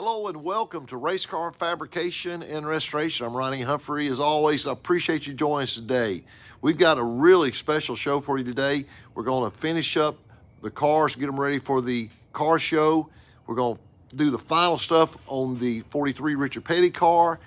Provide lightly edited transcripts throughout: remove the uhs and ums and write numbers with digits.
Hello and welcome to Race Car Fabrication and Restoration. I'm Ronnie Humphrey. As always, I appreciate you joining us today. We've got a really special show for you today. We're going to finish up the cars, get them ready for the car show. We're going to do the final stuff on the 43 Richard Petty car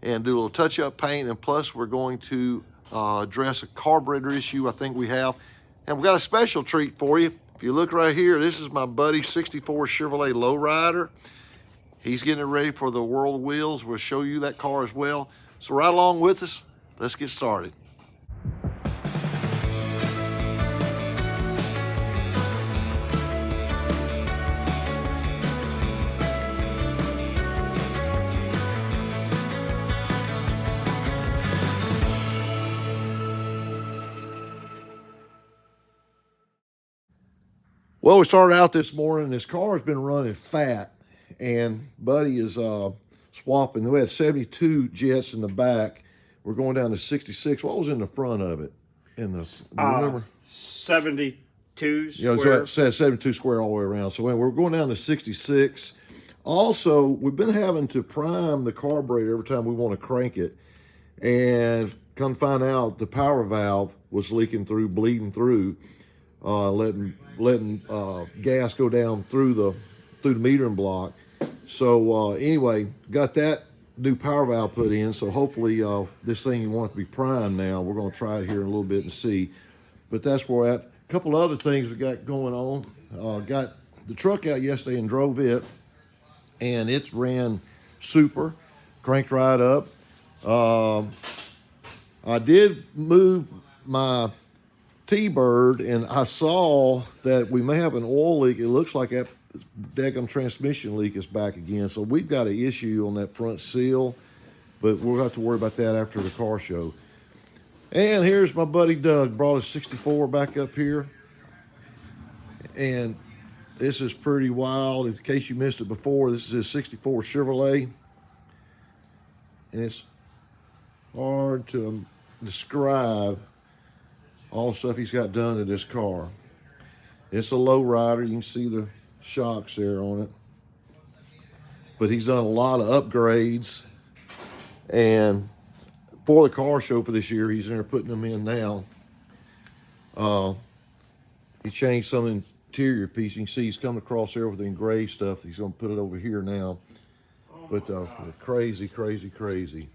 and do a little touch-up paint. And plus, we're going to address a carburetor issue I think we have. And we've got a special treat for you. If you look right here, this is my buddy 64 Chevrolet Low Rider. He's getting it ready for the World of Wheels. We'll show you that car as well. So right along with us, let's get started. Well, we started out this morning. This car has been running fat. And Buddy is swapping. We had 72 jets in the back. We're going down to 66. What was in the front of it? In the remember? 72 square. Yeah, so it said 72 square all the way around. So we're going down to 66. Also, we've been having to prime the carburetor every time we want to crank it. And come find out the power valve was leaking through, bleeding through, letting gas go down through the metering block. So anyway, got that new power valve put in. So hopefully this thing you want it to be primed now. We're going to try it here in a little bit and see. But that's where we're at. A couple other things we got going on. Got the truck out yesterday and drove it. And it's ran super. Cranked right up. I did move my T-Bird and I saw that we may have an oil leak. It looks like that daggum transmission leak is back again. So we've got an issue on that front seal, but we'll have to worry about that after the car show. And here's my buddy Doug, brought his 64 back up here. And this is pretty wild. In case you missed it before, this is his 64 Chevrolet. And it's hard to describe all the stuff he's got done to this car. It's a low rider. You can see the shocks there on it. But he's done a lot of upgrades. And for the car show for this year, he's in there putting them in now. He changed some interior piece. You can see he's coming across there with the engraved stuff. He's going to put it over here now. But crazy, crazy, crazy.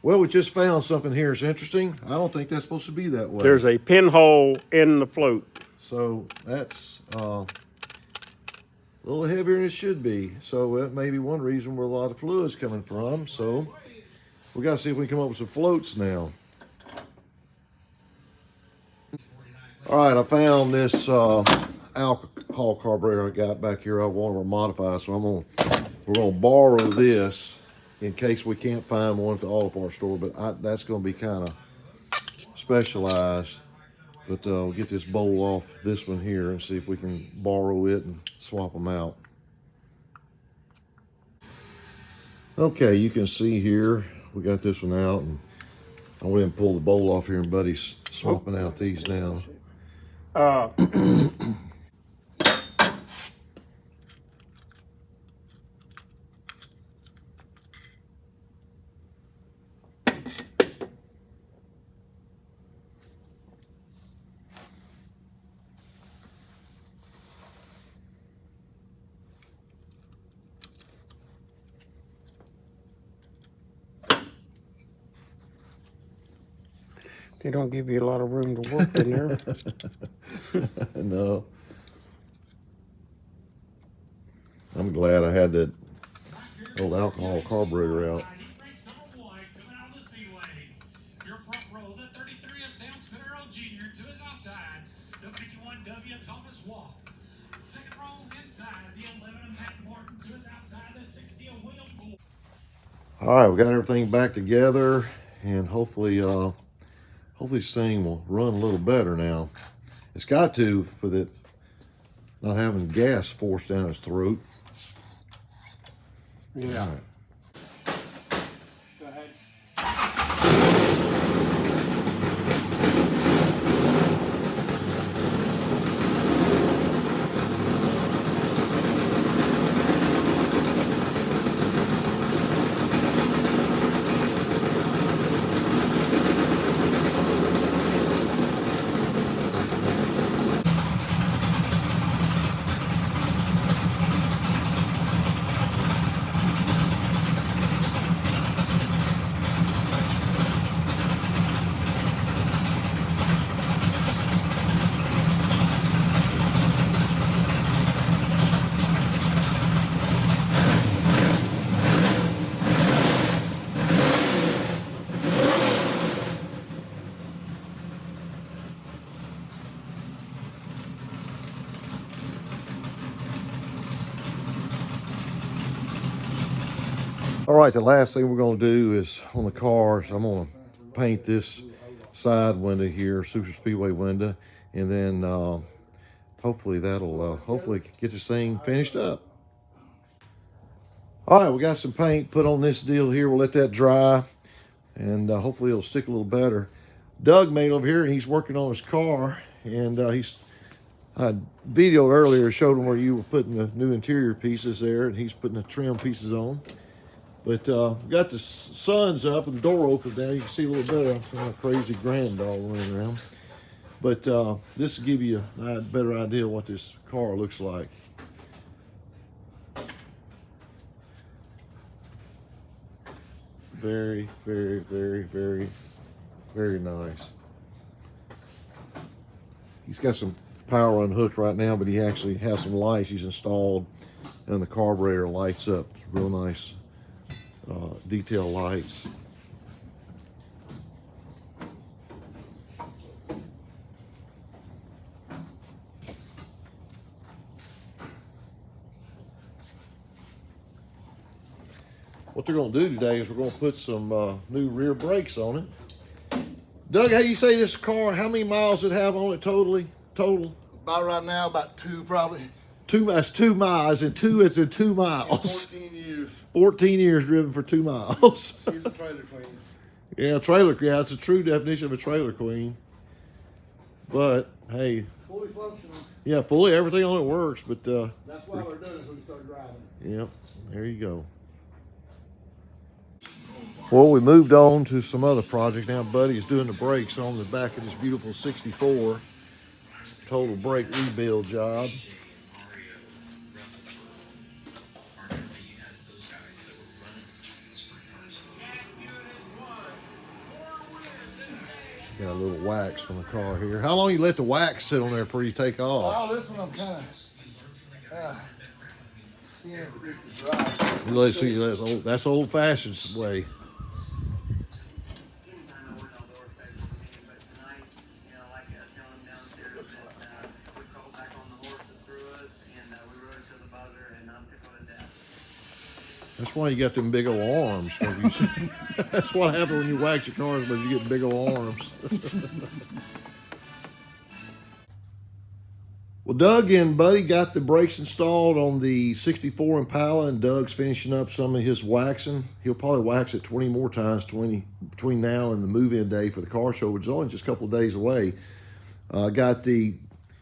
Well, we just found something here. It's interesting. I don't think that's supposed to be that way. There's a pinhole in the float. So that's a little heavier than it should be. So that may be one reason where a lot of fluid's coming from. So we got to see if we can come up with some floats now. All right, I found this alcohol carburetor I got back here. I want to modify, so we're gonna borrow this in case we can't find one at the auto parts store. But that's going to be kind of specialized. But we'll get this bowl off this one here and see if we can borrow it and swap them out. Okay, you can see here, we got this one out. And I went and pull the bowl off here and Buddy's swapping out these now. They don't give you a lot of room to work in there. No. I'm glad I had that old alcohol carburetor out. All right, we got everything back together, and hopefully this thing will run a little better now. It's got to, with it not having gas forced down its throat. Yeah. All right. Go ahead. All right, the last thing we're gonna do is on the cars, I'm gonna paint this side window here, super speedway window, and then hopefully that'll hopefully get this thing finished up. All right, we got some paint put on this deal here. We'll let that dry, and hopefully it'll stick a little better. Doug made over here, and he's working on his car, and I videoed earlier, showed him where you were putting the new interior pieces there, and he's putting the trim pieces on. But got the sun's up and the door open now. You can see a little bit of my crazy granddog running around. But this will give you a better idea of what this car looks like. Very, very, very, very, very nice. He's got some power unhooked right now, but he actually has some lights he's installed, and the carburetor lights up. Real nice detail lights. What they're going to do today is we're going to put some new rear brakes on it. Doug, how you say this car, how many miles it have on it total? About right now, about 2 probably. That's 2 miles, and it's in 2 miles. 14 years. 14 years driven for 2 miles. He's a trailer queen. Yeah, that's a true definition of a trailer queen. But hey, Fully functional. yeah, fully everything on it works. But That's why we're doing it, so we start driving. yep, there you go. Well, we moved on to some other projects. Now Buddy is doing the brakes on the back of this beautiful 64. Total brake rebuild job. Got a little wax on the car here. How long you let the wax sit on there before you take off? Oh, this one I'm kind of seeing if it gets it dry. You let it see, that's old-fashioned way. That's why you got them big old arms. That's what happens when you wax your cars, but you get big old arms. Well, Doug and Buddy got the brakes installed on the 64 Impala, and Doug's finishing up some of his waxing. He'll probably wax it 20 more times between now and the move-in day for the car show, which is only just a couple of days away. Got the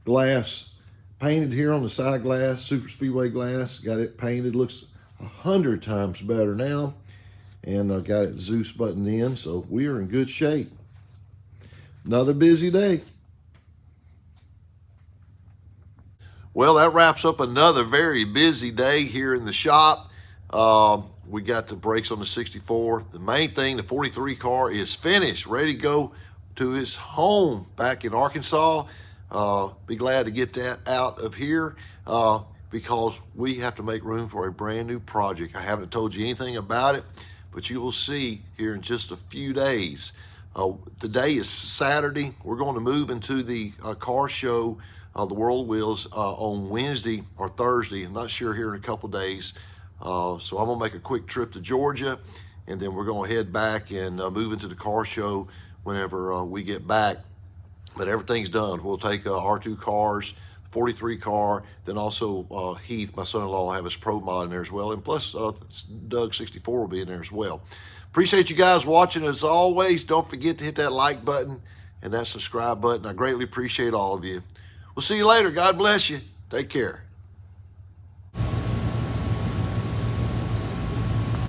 glass painted here on the side glass, super speedway glass. Got it painted, looks 100 times better now, and got it Zeus buttoned in, so we are in good shape. Another busy day. Well, that wraps up another very busy day here in the shop. We got the brakes on the 64. The main thing, the 43 car is finished, ready to go to its home back in Arkansas. Be glad to get that out of here. Because we have to make room for a brand new project. I haven't told you anything about it, but you will see here in just a few days. Today is Saturday. We're going to move into the car show, the World Wheels, on Wednesday or Thursday. I'm not sure, here in a couple days. So I'm gonna make a quick trip to Georgia, and then we're gonna head back and move into the car show whenever we get back. But everything's done. We'll take our 2 cars, 43 car, then also Heath, my son-in-law, will have his Pro Mod in there as well, and plus Doug 64 will be in there as well. Appreciate you guys watching. As always, don't forget to hit that like button and that subscribe button. I greatly appreciate all of you. We'll see you later. God bless you. Take care.